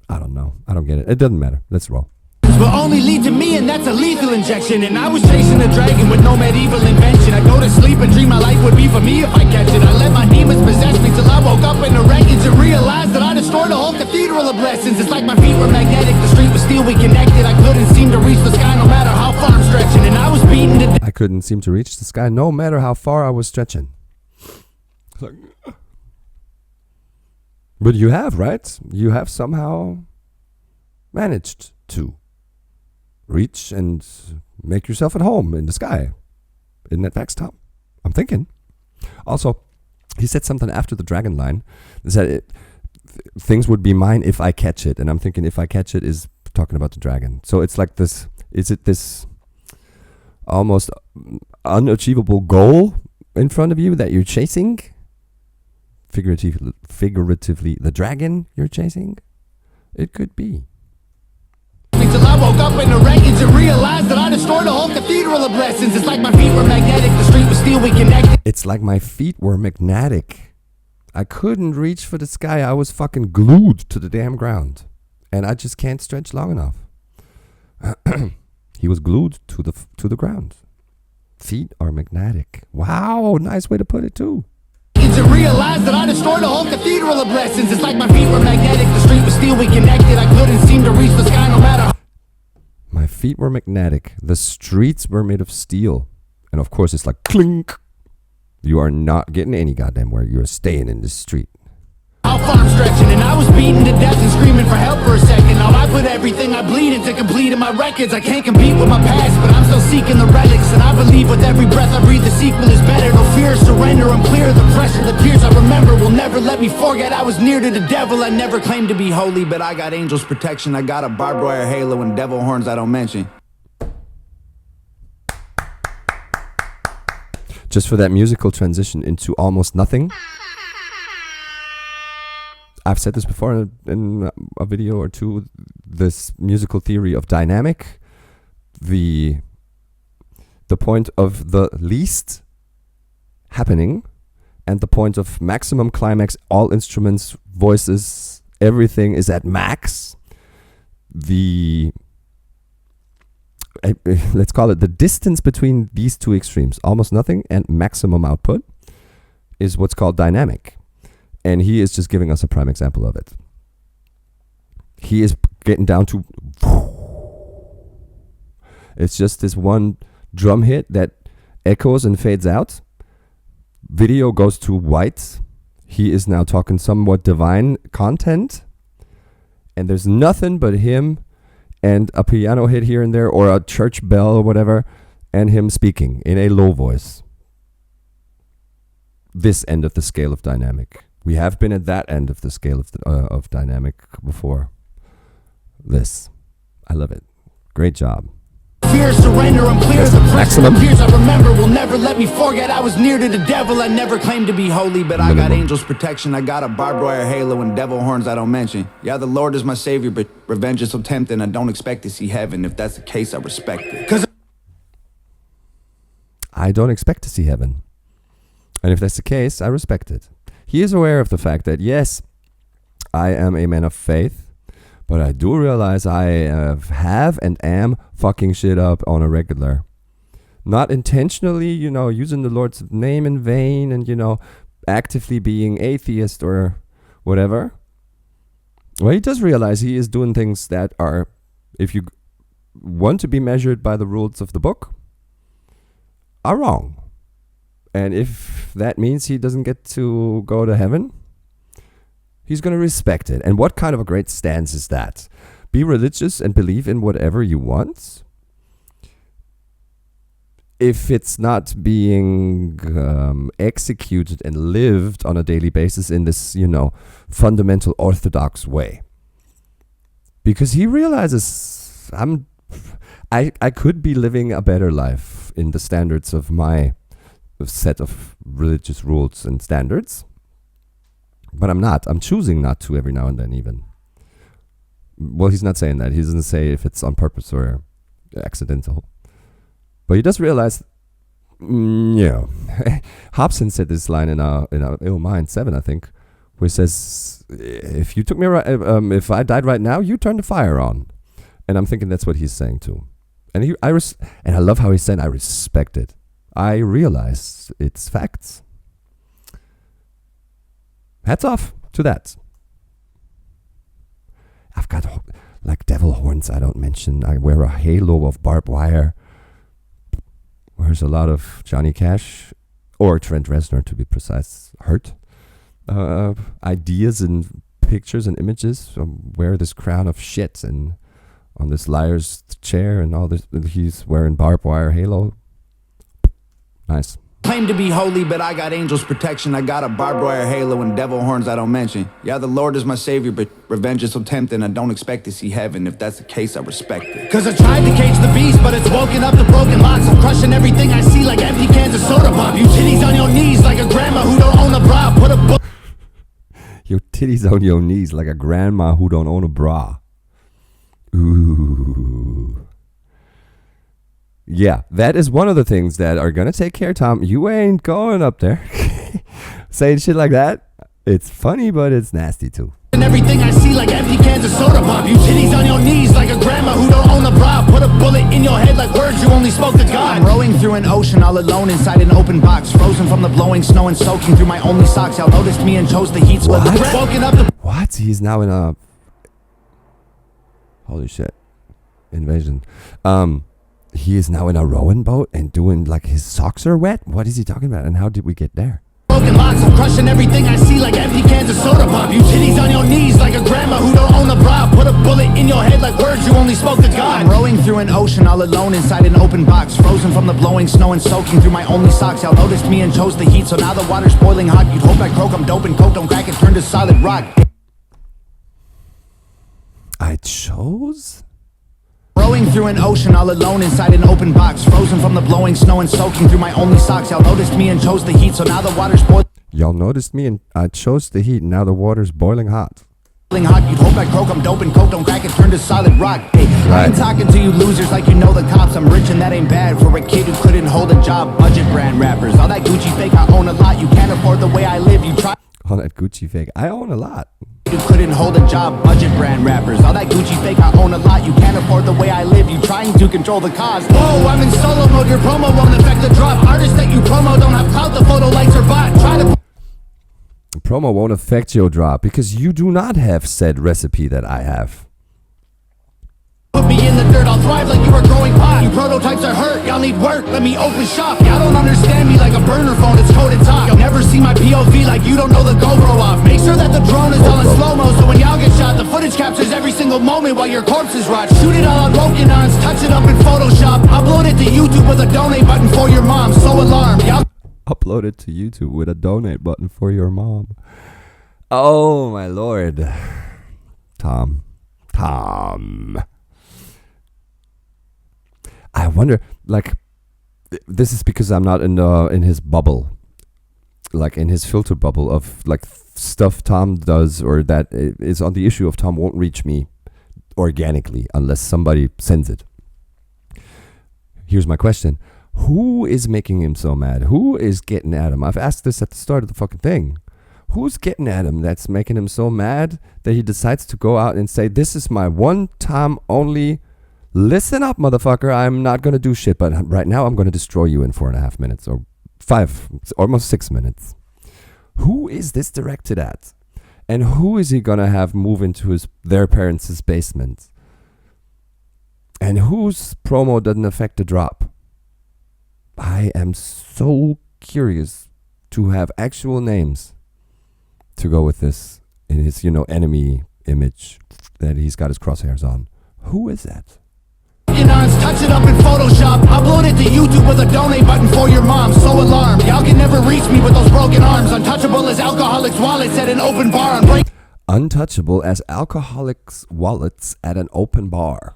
I don't know. I don't get it. It doesn't matter. Let's roll. Will only lead to me, and that's a lethal injection. And I was chasing a dragon with no medieval invention. I go to sleep and dream my life would be for me if I catch it. I let my demons possess me till I woke up in the wreckage and realized that I destroyed a whole cathedral of blessings. It's like my feet were magnetic, the street was steel, we connected. I couldn't seem to reach the sky no matter how far I'm stretching. And I was beaten to death. I couldn't seem to reach the sky no matter how far I was stretching. But you have, right? You have somehow managed to reach and make yourself at home in the sky. Isn't that facts, Tom? I'm thinking. Also, he said something after the dragon line. He said things would be mine if I catch it. And I'm thinking if I catch it is talking about the dragon. So it's like this, is it this almost unachievable goal in front of you that you're chasing? Figuratively, the dragon you're chasing? It could be. Till I woke up in the wreckage and realized that I destroyed a whole cathedral of blessings. It's like my feet were magnetic, the street was steel, we connected. It's like my feet were magnetic. I couldn't reach for the sky. I was fucking glued to the damn ground. And I just can't stretch long enough. He was glued to the ground. Feet are magnetic. Wow, nice way to put it too. To realize that I destroyed a whole cathedral of blessings. It's like my feet were magnetic, the street was steel, we connected. I couldn't seem to reach the sky no matter. My feet were magnetic. The streets were made of steel. And of course it's like clink. You are not getting any goddamn where. You're staying in the street. How far I'm stretching, and I was beaten to death and screaming for help for a second. Now I put everything I bleed into completing my records. I can't compete with my past, but I'm still seeking the relics. And I believe with every breath I breathe the sequel is better. No fear, surrender, I'm clear. The pressure, the tears I remember will never let me forget I was near to the devil. I never claimed to be holy, but I got angels protection. I got a barbed wire halo and devil horns I don't mention. Just for that musical transition into almost nothing, I've said this before in a video or two, this musical theory of dynamic, the point of the least happening and the point of maximum climax, all instruments, voices, everything is at max. Let's call it the distance between these two extremes, almost nothing and maximum output, is what's called dynamic. And he is just giving us a prime example of it. He is getting down to... It's just this one drum hit that echoes and fades out. Video goes to white. He is now talking somewhat divine content. And there's nothing but him and a piano hit here and there, or a church bell or whatever, and him speaking in a low voice. This end of the scale of dynamic. We have been at that end of the scale of dynamic before. This. I love it. Great job. Fear, surrender, I'm clear. The maximum. Years I remember will never let me forget. I was near to the devil. I never claimed to be holy, but I got angels' protection. I got a barbed wire halo and devil horns I don't mention. Yeah, the Lord is my savior, but revenge is so tempting. I don't expect to see heaven. If that's the case, I respect it. 'Cause I don't expect to see heaven. And if that's the case, I respect it. He is aware of the fact that, yes, I am a man of faith, but I do realize I have and am fucking shit up on a regular. Not intentionally, using the Lord's name in vain and, actively being atheist or whatever. Well, he does realize he is doing things that are, if you want to be measured by the rules of the book, are wrong. And if that means he doesn't get to go to heaven, he's going to respect it. And what kind of a great stance is that? Be religious and believe in whatever you want. If it's not being executed and lived on a daily basis in this, fundamental orthodox way. Because he realizes I could be living a better life in the standards of my set of religious rules and standards. But I'm not. I'm choosing not to every now and then even. Well, he's not saying that. He doesn't say if it's on purpose or accidental. But he does realize, Hobson said this line in Ill Mind 7, I think, where he says, if you took me right, if I died right now, you turn the fire on. And I'm thinking that's what he's saying too. And I love how he said, I respect it. I realize it's facts. Hats off to that. I've got like devil horns I don't mention. I wear a halo of barbed wire. There's a lot of Johnny Cash, or Trent Reznor to be precise, hurt. Ideas and pictures and images. Wear this crown of shit and on this liar's chair and all this. He's wearing barbed wire halo. Nice. Claim to be holy, but I got angels' protection. I got a barbed wire halo and devil horns I don't mention. Yeah, the Lord is my savior, but revenge is so tempting. I don't expect to see heaven. If that's the case, I respect it. 'Cause I tried to cage the beast, but it's woken up the broken locks. I'm crushing everything I see like empty cans of soda pop. You titties on your knees like a grandma who don't own a bra. Put a book. Your titties on your knees like a grandma who don't own a bra. Ooh. Yeah, that is one of the things that are going to take care, Tom. You ain't going up there. Saying shit like that. It's funny, but it's nasty too. And everything I see like empty cans of soda pop. You titties on your knees like a grandma who don't own a bra. Put a bullet in your head like words you only spoke to God. I'm rowing through an ocean all alone inside an open box, frozen from the blowing snow and soaking through my only socks. Y'all noticed me and chose the heat. So What? He's now in a... Holy shit. Invasion. He is now in a rowing boat and doing like his socks are wet? What is he talking about? And how did we get there? Broken locks, I'm crushing everything I see like empty cans of soda pop. You titties on your knees like a grandma who don't own a bra. Put a bullet in your head like words you only spoke to God. I'm rowing through an ocean all alone inside an open box, frozen from the blowing snow and soaking through my only socks. Y'all noticed me and chose the heat, so now the water's boiling hot. You'd hope I croak, I'm dope and coke, don't crack it, turn to solid rock. I chose? Rowing through an ocean all alone inside an open box, frozen from the blowing snow and soaking through my only socks. Y'all noticed me and chose the heat, so now the water's boiling. Y'all noticed me and I chose the heat. Now the water's boiling hot. Hot, you'd hope I croak, I'm dope and coke, don't crack it, turn to solid rock. Hey, I ain't Right. talking to you losers like you know the cops. I'm rich and that ain't bad for a kid who couldn't hold a job. Budget brand rappers, all that Gucci fake, I own a lot. You can't afford the way I live, you try. All that Gucci fake. I own a lot. You couldn't hold a job, budget brand rappers. All that Gucci fake, I own a lot. You can't afford the way I live, you trying to control the cause. Whoa, I'm in solo mode, your promo won't affect the drop. Artists that you promo don't have clout, the photo likes are bot. Try to Promo won't affect your drop because you do not have said recipe that I have. put me in the dirt, I'll thrive like you were growing pot. You prototypes are hurt, y'all need work, let me open shop. Y'all don't understand me like a burner phone, it's coded top. You'll never see my POV like you don't know the GoPro off. Make sure that the drone is all in slow-mo, so when y'all get shot, the footage captures every single moment while your corpses rot. Shoot it all on broken arms, touch it up in Photoshop. Upload it to YouTube with a donate button for your mom. So alarmed, y'all Upload it to YouTube with a donate button for your mom. Oh my lord. Tom. I wonder, like, this is because I'm not in his bubble, like in his filter bubble of like stuff Tom does or that is on the issue of Tom won't reach me organically unless somebody sends it. Here's my question. Who is making him so mad? Who is getting at him? I've asked this at the start of the fucking thing. Who's getting at him that's making him so mad that he decides to go out and say, this is my one time only. Listen up, motherfucker. I'm not going to do shit, but right now I'm going to destroy you in 4.5 minutes or 5, almost 6 minutes. Who is this directed at? And who is he going to have move into their parents' basement? And whose promo doesn't affect the drop? I am so curious to have actual names to go with this in his, enemy image that he's got his crosshairs on. Who is that? touch it up in Photoshop. Upload it to YouTube with a donate button for your mom. So alarmed, y'all can never reach me with those broken arms. Untouchable as alcoholics' wallets at an open bar. Untouchable as alcoholics' wallets at an open bar.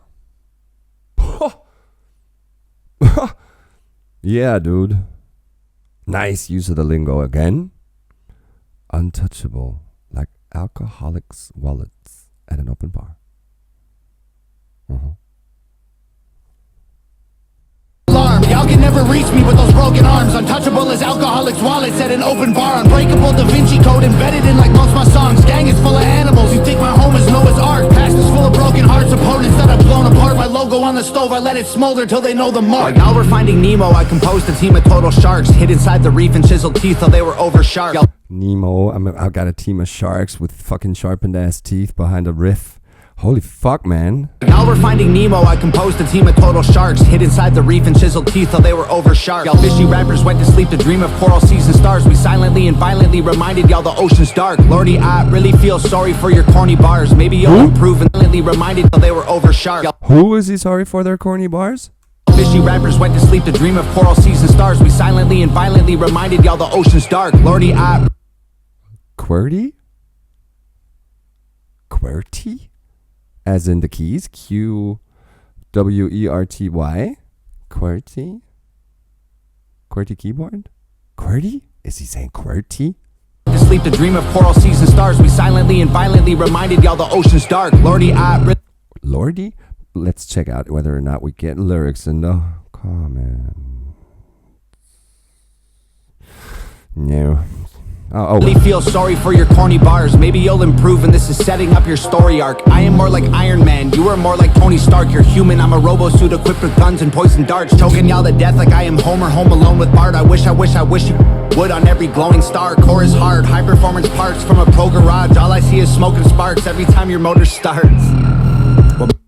Yeah, dude. Nice use of the lingo again. Untouchable like alcoholics' wallets at an open bar. Y'all can never reach me with those broken arms. Untouchable as alcoholics' wallets at an open bar. Unbreakable Da Vinci Code embedded in like most my songs. Gang is full of animals. You think my home is Noah's Ark? Past is full of broken hearts. Opponents that I've blown apart. My logo on the stove, I let it smolder till they know the mark. Like now we're finding Nemo. I composed a team of total sharks. Hid inside the reef and chiseled teeth till they were over sharp. Nemo, I've got a team of sharks with fucking sharpened ass teeth behind a riff. Holy fuck, man. Now we're finding Nemo. I composed a team of total sharks. Hid inside the reef and chiseled teeth till they were over sharp. Y'all fishy rappers went to sleep to dream of coral seas and stars. We silently and violently reminded y'all the ocean's dark. Lordy, I really feel sorry for your corny bars. Maybe you'll improve and silently reminded till they were over sharp. Who is he sorry for their corny bars? Fishy rappers went to sleep to dream of coral seas and stars. We silently and violently reminded y'all the ocean's dark. Lordy, I... QWERTY? QWERTY? As in the keys, QWERTY? QWERTY? QWERTY keyboard? QWERTY? Is he saying QWERTY? To sleep to dream of coral seas and stars. We silently and violently reminded y'all the ocean's dark. Lordy, I... Lordy? Let's check out whether or not we get lyrics in the comments. No. Really feel sorry for your corny bars. Maybe you'll improve and this is setting up your story arc. I am more like Iron Man, you are more like Tony Stark. You're human, I'm a robo-suit equipped with guns and poison darts. Choking y'all to death like I am Homer home alone with Bart. I wish you would on every glowing star. Core is hard, high performance parts from a pro garage. All I see is smoke and sparks every time your motor starts.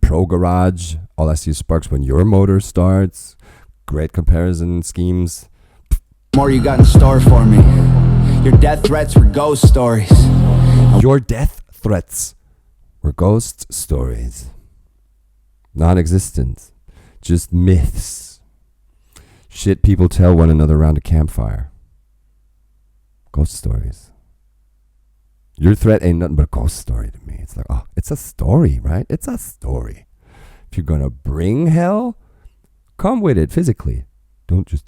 Pro garage, all I see is sparks when your motor starts. Great comparison schemes. More you got in store for me. Your death threats were ghost stories. Your death threats were ghost stories. Non-existent. Just myths. Shit people tell one another around a campfire. Ghost stories. Your threat ain't nothing but a ghost story to me. It's like, oh, it's a story, right? It's a story. If you're gonna bring hell, come with it physically. Don't just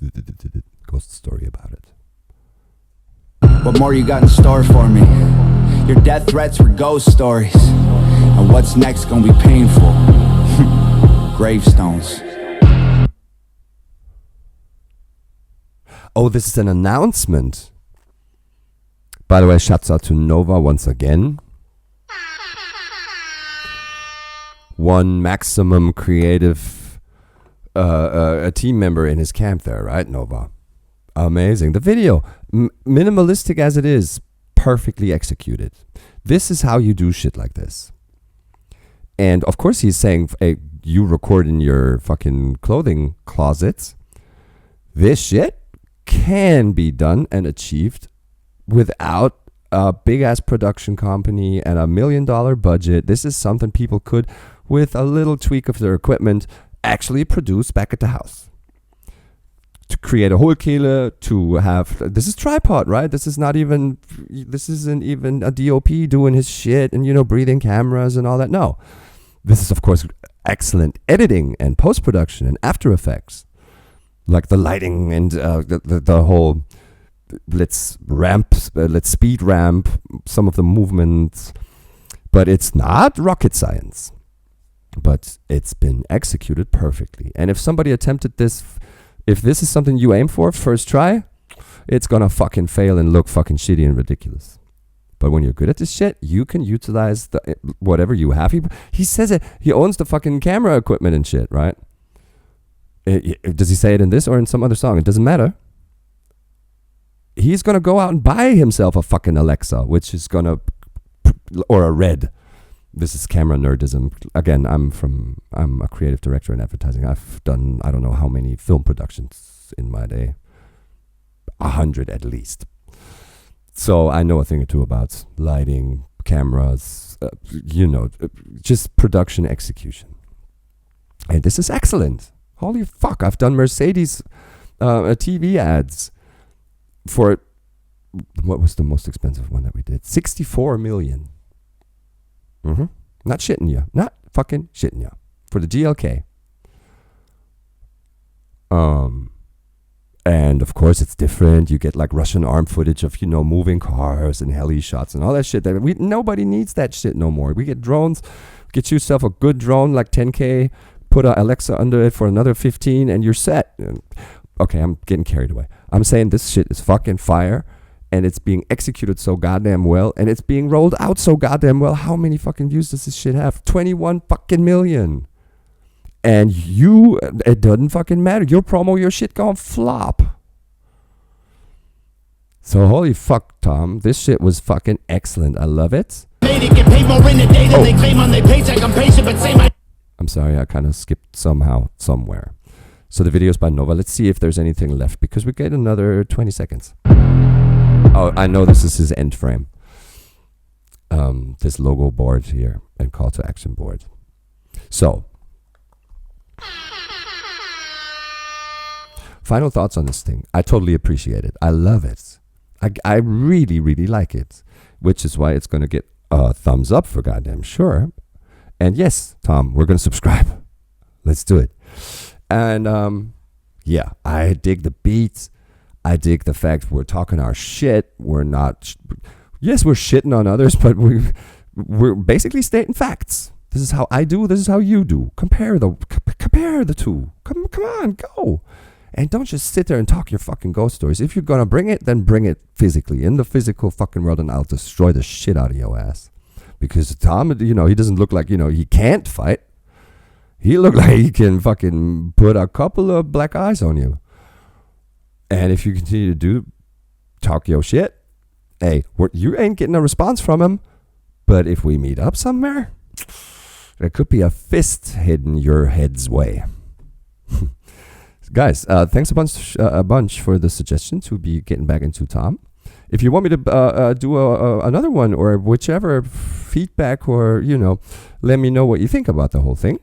ghost story about it. What more you got in store for me? Your death threats were ghost stories. And what's next gonna be painful? Gravestones. Oh, this is an announcement. By the way, shouts out to Nova once again. One maximum creative a team member in his camp there, right, Nova? Amazing. The video, minimalistic as it is, perfectly executed. This is how you do shit like this. And of course he's saying, hey, you record in your fucking clothing closets. This shit can be done and achieved without a big ass production company and $1 million budget. This is something people could, with a little tweak of their equipment, actually produce back at the house. To create a whole killer, to have, this is tripod, right? This isn't even a DOP doing his shit and, you know, breathing cameras and all that. No, this is of course excellent editing and post-production and After Effects, like the lighting and the whole, let's speed ramp some of the movements, but it's not rocket science, but it's been executed perfectly. And if somebody attempted this, if this is something you aim for first try, it's gonna fucking fail and look fucking shitty and ridiculous. But when you're good at this shit, you can utilize whatever you have. He says it. He owns the fucking camera equipment and shit, right? Does he say it in this or in some other song? It doesn't matter. He's gonna go out and buy himself a fucking Alexa, which is gonna, or a Red. This is camera nerdism. Again, I'm a creative director in advertising. I've done, I don't know how many film productions in my day. 100 at least. So I know a thing or two about lighting, cameras, just production execution. And this is excellent. Holy fuck, I've done Mercedes TV ads for, what was the most expensive one that we did? 64 million. Not shitting you. Not fucking shitting you. For the GLK. And of course it's different. You get like Russian arm footage of, moving cars and heli shots and all that shit. Nobody needs that shit no more. We get drones. Get yourself a good drone, like 10K. Put a Alexa under it for another 15 and you're set. Okay, I'm getting carried away. I'm saying this shit is fucking fire. And it's being executed so goddamn well. And it's being rolled out so goddamn well. How many fucking views does this shit have? 21 fucking million. And it doesn't fucking matter. Your promo, your shit gonna flop. So holy fuck, Tom. This shit was fucking excellent. I love it. I'm sorry, I kind of skipped somewhere. So the video's by Nova. Let's see if there's anything left, because we get another 20 seconds. Oh, I know this is his end frame. This logo board here and call to action board. So, final thoughts on this thing. I totally appreciate it. I love it. I really, really like it, which is why it's going to get a thumbs up for goddamn sure. And yes, Tom, we're going to subscribe. Let's do it. And yeah, I dig the beats. I dig the fact we're talking our shit. We're not, yes, we're shitting on others, but we're basically stating facts. This is how I do. This is how you do. Compare the two. Come on, go. And don't just sit there and talk your fucking ghost stories. If you're gonna bring it, then bring it physically, in the physical fucking world, and I'll destroy the shit out of your ass. Because Tom, he doesn't look like, he can't fight. He look like he can fucking put a couple of black eyes on you. And if you continue to talk your shit, hey, you ain't getting a response from him. But if we meet up somewhere, there could be a fist heading your head's way. Guys, thanks a bunch for the suggestion to be getting back into Tom. If you want me to do another one or whichever feedback, or, let me know what you think about the whole thing.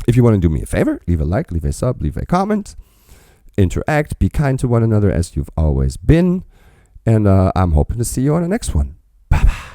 If you want to do me a favor, leave a like, leave a sub, leave a comment. Interact, be kind to one another as you've always been. And I'm hoping to see you on the next one. Bye-bye.